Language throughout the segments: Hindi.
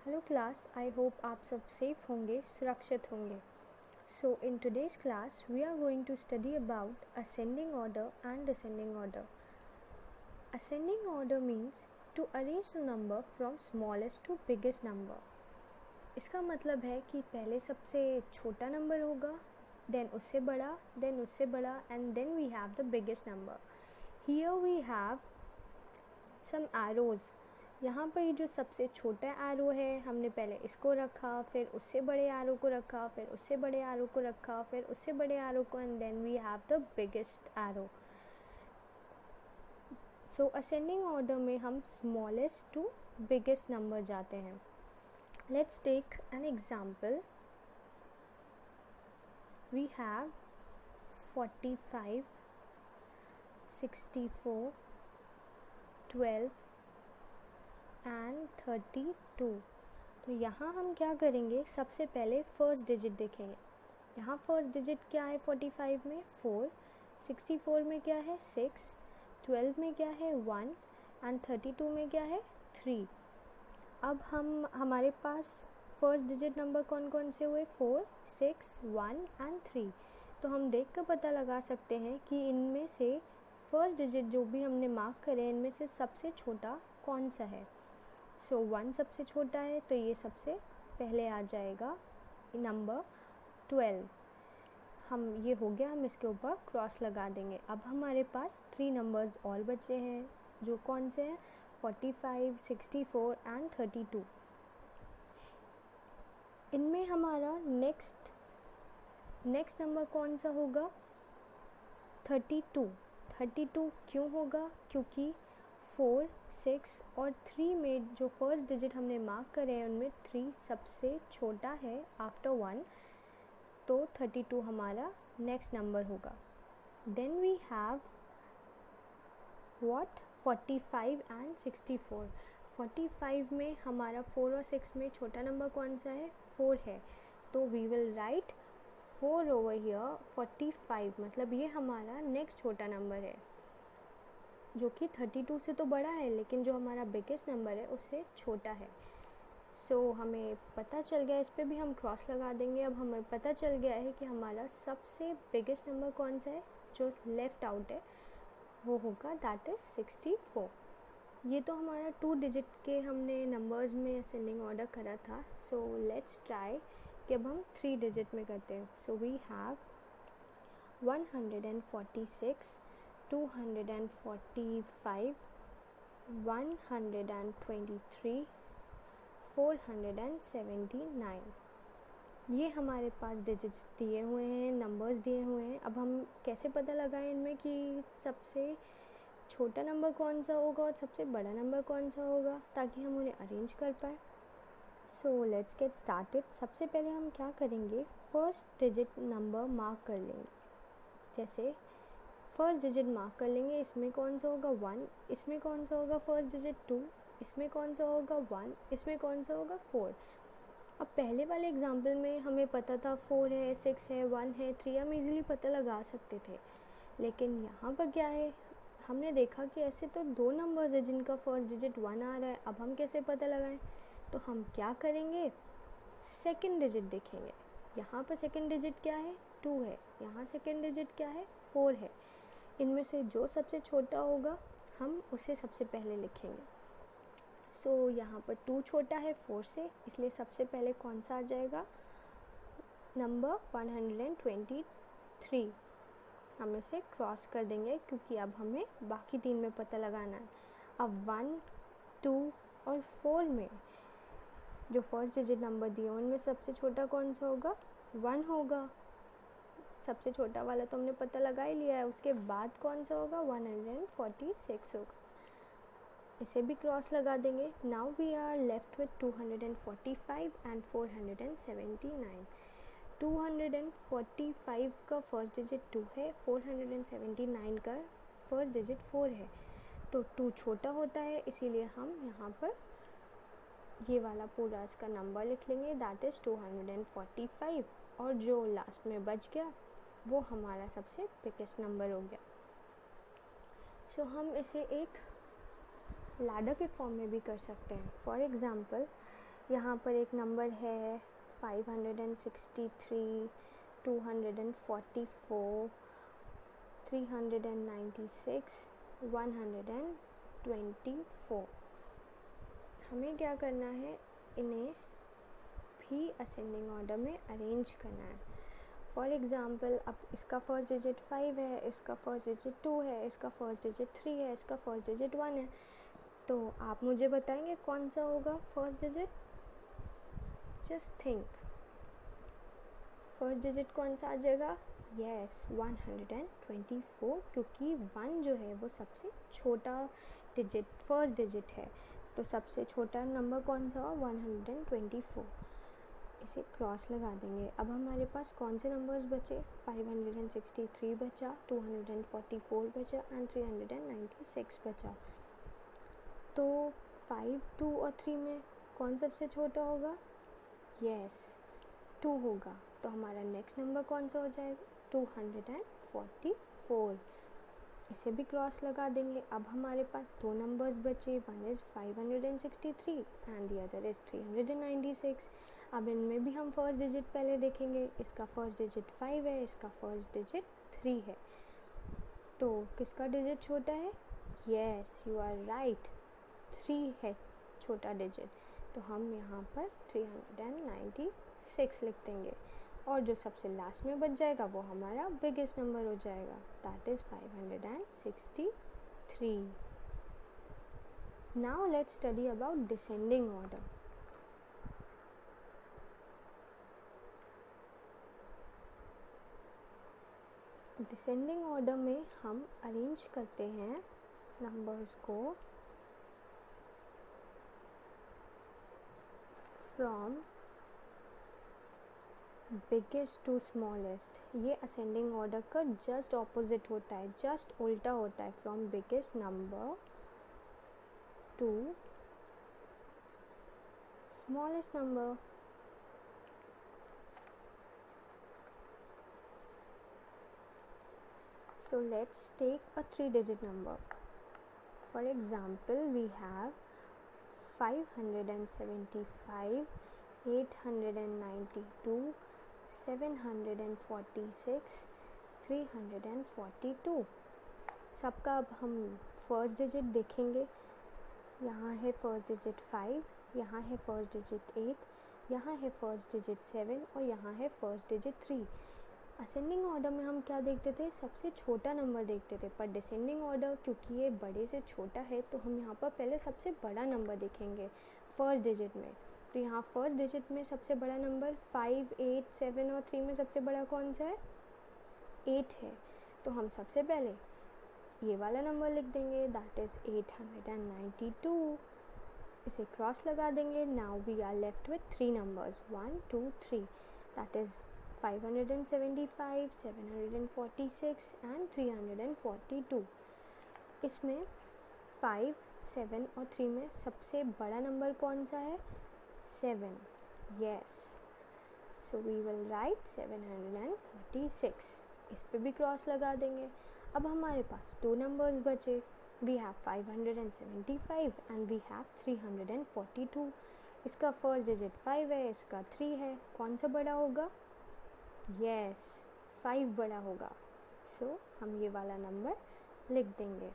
हेलो क्लास, आई होप आप सब सेफ होंगे, सुरक्षित होंगे. So in today's class we are going to study about ascending order and descending order. Ascending order means to arrange the number from smallest to biggest number. इसका मतलब है कि पहले सबसे छोटा नंबर होगा, देन उससे बड़ा, देन उससे बड़ा, and then we have the biggest number. Here we have some arrows. यहाँ पर ये जो सबसे छोटा एरो है, हमने पहले इसको रखा, फिर उससे बड़े एरो को रखा, फिर उससे बड़े एरो को रखा, फिर उससे बड़े एरो को, and then we have the biggest arrow. So ascending order में हम स्मॉलेस्ट टू बिगेस्ट नंबर जाते हैं. Let's take an example. We have 45, 64, 12 and 32. तो यहाँ हम क्या करेंगे, सबसे पहले फर्स्ट डिजिट देखेंगे. यहाँ फर्स्ट डिजिट क्या है 45 में 4, 64 में क्या है 6, 12 में क्या है 1 एंड 32 में क्या है 3. अब हमारे पास फर्स्ट डिजिट नंबर कौन कौन से हुए, 4, 6, 1 एंड 3. तो हम देख कर पता लगा सकते हैं कि इनमें से फर्स्ट डिजिट जो भी हमने मार्क करे, इनमें से सबसे छोटा कौन सा है. सो 1 सबसे छोटा है, तो ये सबसे पहले आ जाएगा नंबर 12. हम ये हो गया, हम इसके ऊपर क्रॉस लगा देंगे. अब हमारे पास 3 नंबर्स और बचे हैं, जो कौन से हैं 45, 64 एंड 32. इनमें हमारा नेक्स्ट नंबर कौन सा होगा 32. 32 क्यों होगा, क्योंकि 4, 6 और 3 में जो फर्स्ट डिजिट हमने मार्क करे हैं उनमें 3 सबसे छोटा है आफ्टर 1. तो 32 हमारा नेक्स्ट नंबर होगा. Then we have what 45 and 64. 45 में हमारा 4 और 6 में छोटा नंबर कौन सा है 4 है, तो we will write 4 over here. 45 मतलब ये हमारा नेक्स्ट छोटा नंबर है, जो कि 32 से तो बड़ा है, लेकिन जो हमारा बिगेस्ट नंबर है उससे छोटा है. सो हमें पता चल गया, इस पर भी हम क्रॉस लगा देंगे. अब हमें पता चल गया है कि हमारा सबसे बिगेस्ट नंबर कौन सा है, जो लेफ़्ट आउट है वो होगा, दैट इज़ 64. ये तो हमारा 2 डिजिट के हमने नंबर्स में असेंडिंग ऑर्डर करा था. सो लेट्स ट्राई कि अब हम 3 डिजिट में करते हैं. So we have 146, 245, 123, 479. ये हमारे पास डिजिट्स दिए हुए हैं, नंबर्स दिए हुए हैं. अब हम कैसे पता लगाएं इनमें कि सबसे छोटा नंबर कौन सा होगा और सबसे बड़ा नंबर कौन सा होगा, ताकि हम उन्हें अरेंज कर पाएँ. So let's get started. सबसे पहले हम क्या करेंगे, फर्स्ट डिजिट नंबर मार्क कर लेंगे. जैसे फर्स्ट डिजिट मार्क कर लेंगे, इसमें कौन सा होगा 1, इसमें कौन सा होगा फर्स्ट डिजिट 2, इसमें कौन सा होगा 1, इसमें कौन सा होगा 4. अब पहले वाले एग्जाम्पल में हमें पता था 4 है, 6 है, 1 है, 3, हम इजीली पता लगा सकते थे. लेकिन यहाँ पर क्या है, हमने देखा कि ऐसे तो 2 नंबर्स है जिनका फर्स्ट डिजिट 1 आ रहा है. अब हम कैसे पता लगाएं, तो हम क्या करेंगे, सेकेंड डिजिट देखेंगे. यहाँ पर सेकेंड डिजिट क्या है 2 है, यहाँ सेकेंड डिजिट क्या है 4 है. इनमें से जो सबसे छोटा होगा हम उसे सबसे पहले लिखेंगे. सो यहाँ पर 2 छोटा है 4 से, इसलिए सबसे पहले कौन सा आ जाएगा, नंबर 123. हम इसे क्रॉस कर देंगे, क्योंकि अब हमें बाकी 3 में पता लगाना है. अब 1, 2 और 4 में जो फर्स्ट डिजिट नंबर दिए उनमें सबसे छोटा कौन सा होगा 1 होगा. सबसे छोटा वाला तो हमने पता लगा ही लिया है. उसके बाद कौन सा होगा 146 होगा. इसे भी क्रॉस लगा देंगे. Now we are left with 245 and 479. 245 का फर्स्ट डिजिट 2 है, 479 का फर्स्ट डिजिट 4 है. तो 2 छोटा होता है, इसीलिए हम यहाँ पर ये वाला पूरा इसका नंबर लिख लेंगे, दैट इज़ 245. और जो लास्ट में बच गया वो हमारा सबसे बिगेस्ट नंबर हो गया. सो हम इसे एक लैडर के फॉर्म में भी कर सकते हैं. फॉर एग्ज़ाम्पल यहाँ पर एक नंबर है 563, 244, 396, 124। हमें क्या करना है, इन्हें भी असेंडिंग ऑर्डर में अरेंज करना है। फॉर एग्ज़ाम्पल, अब इसका फर्स्ट डिजिट 5 है, इसका फर्स्ट डिजिट 2 है, इसका फर्स्ट डिजिट 3 है, इसका फर्स्ट डिजिट 1 है। तो आप मुझे बताएंगे कौन सा होगा first digit? Just think, first digit कौन सा आ जाएगा? यस, 124, क्योंकि 1 जो है वो सबसे छोटा डिजिट, फर्स्ट डिजिट है। तो सबसे छोटा नंबर कौन सा होगा? 124। इसे क्रॉस लगा देंगे। अब हमारे पास कौन से नंबर्स बचे? 563 बचा, 244 बचा एंड 396 बचा। तो 5, 2 और 3 में कौन सबसे छोटा होगा? यस, 2 होगा। तो हमारा नेक्स्ट नंबर कौन सा हो जाएगा? 244। इसे भी क्रॉस लगा देंगे। अब हमारे पास दो नंबर्स बचे, one is 563 and the other is 396। अब इनमें भी हम फर्स्ट डिजिट पहले देखेंगे। इसका फर्स्ट डिजिट 5 है, इसका फर्स्ट डिजिट 3 है। तो किसका डिजिट छोटा है? यस, यू आर राइट, 3 है छोटा डिजिट। तो हम यहाँ पर 396 लिख देंगे और जो सबसे लास्ट में बच जाएगा वो हमारा बिगेस्ट नंबर हो जाएगा, that is 563। Now let's study about descending order. Descending order में हम अरेंज करते हैं नंबर्स को फ्रॉम बिगेस्ट टू स्मॉलेस्ट। ये असेंडिंग ऑर्डर का जस्ट ऑपोजिट होता है, जस्ट उल्टा होता है, from biggest number two smallest number. So let's take a 3-digit number. For example, we have 575, 892, 746, 342। सबका अब हम फर्स्ट डिजिट देखेंगे। यहाँ है फर्स्ट डिजिट 5, यहाँ है फर्स्ट डिजिट 8, यहाँ है फर्स्ट डिजिट 7 और यहाँ है फर्स्ट डिजिट 3। असेंडिंग ऑर्डर में हम क्या देखते थे? सबसे छोटा नंबर देखते थे, पर डिसेंडिंग ऑर्डर क्योंकि ये बड़े से छोटा है तो हम यहाँ पर पहले सबसे बड़ा नंबर देखेंगे फर्स्ट डिजिट में। तो यहाँ फर्स्ट डिजिट में सबसे बड़ा नंबर 5, 8, 7 और 3 में सबसे बड़ा कौन सा है? 8 है। तो हम सबसे पहले ये वाला नंबर लिख देंगे, दैट इज़ 892। इसे क्रॉस लगा देंगे। Now we are left with 3 numbers, 1, 2, 3, that is 575, 746 and 342। इसमें 5, 7 और 3 में सबसे बड़ा नंबर कौन सा है? 7। Yes, so we will write 746। इस पे भी क्रॉस लगा देंगे। अब हमारे पास 2 नंबर्स बचे, we have 575 and we have 342। इसका फर्स्ट डिजिट 5 है, इसका 3 है, कौन सा बड़ा होगा? यस, 5 बड़ा होगा। सो हम ये वाला नंबर लिख देंगे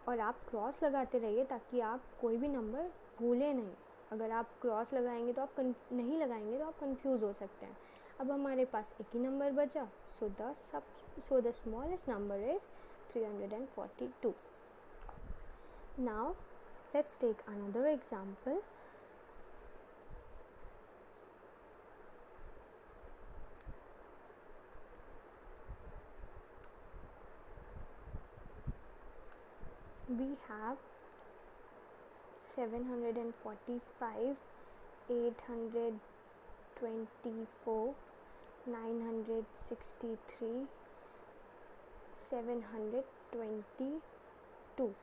और आप क्रॉस लगाते रहिए ताकि आप कोई भी नंबर भूलें नहीं। अगर आप क्रॉस लगाएंगे तो आप नहीं लगाएंगे तो आप कंफ्यूज हो सकते हैं। अब हमारे पास एक ही नंबर बचा, so the smallest number is 342। Now let's take another example. We have 745, 824, 963, 722।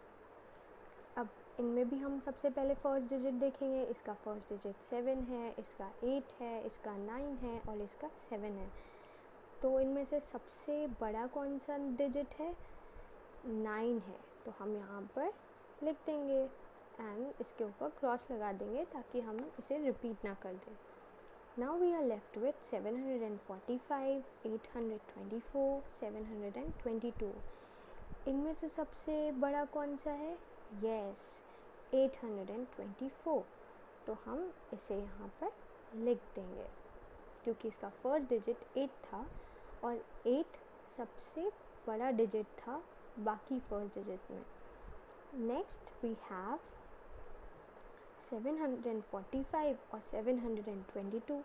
अब इनमें भी हम सबसे पहले फर्स्ट डिजिट देखेंगे। इसका फर्स्ट डिजिट 7 है, इसका 8 है, इसका 9 है और इसका 7 है। तो इनमें से सबसे बड़ा कौन सा डिजिट है? 9 है। तो हम यहाँ पर लिख देंगे एंड इसके ऊपर क्रॉस लगा देंगे ताकि हम इसे रिपीट ना कर दें. Now we are left with 745, 824, 722. इनमें से सबसे बड़ा कौन सा है? यस, 824. तो हम इसे यहाँ पर लिख देंगे क्योंकि इसका फर्स्ट डिजिट 8 था और 8 सबसे बड़ा डिजिट था बाकी फर्स्ट डिजिट में. नेक्स्ट वी हैव 745 और 722.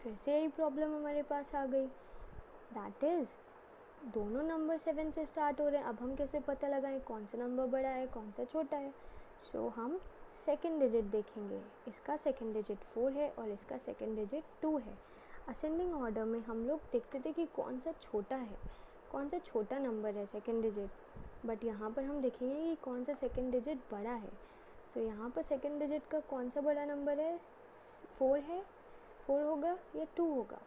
फिर से यही प्रॉब्लम हमारे पास आ गई. दैट इज़ दोनों नंबर 7 से स्टार्ट हो रहे हैं. अब हम कैसे पता लगाएं कौन सा नंबर बड़ा है कौन सा छोटा है? सो हम सेकेंड डिजिट देखेंगे. इसका सेकेंड डिजिट 4 है और इसका सेकेंड डिजिट 2 है. असेंडिंग ऑर्डर में हम लोग देखते थे कि कौन सा छोटा है, कौन सा छोटा नंबर है सेकेंड डिजिट, बट यहाँ पर हम देखेंगे कि कौन सा सेकेंड डिजिट बड़ा है. सो यहाँ पर सेकेंड डिजिट का कौन सा बड़ा नंबर है? 4 है. 4 होगा या 2 होगा?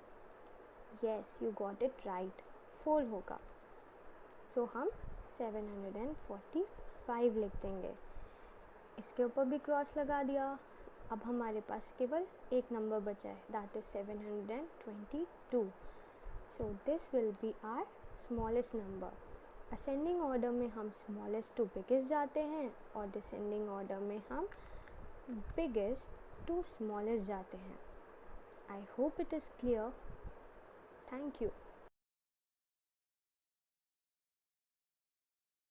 Yes, you got it right, 4 होगा. सो हम 745 लिख देंगे. इसके ऊपर भी क्रॉस लगा दिया. अब हमारे पास केवल एक नंबर बचा है, that is 722. So this will be our smallest number. Ascending order में हम स्मॉलेस्ट टू बिगेस्ट जाते हैं और डिसेंडिंग ऑर्डर में हम बिगेस्ट टू स्मॉलेस्ट जाते हैं. I hope it is clear. Thank you.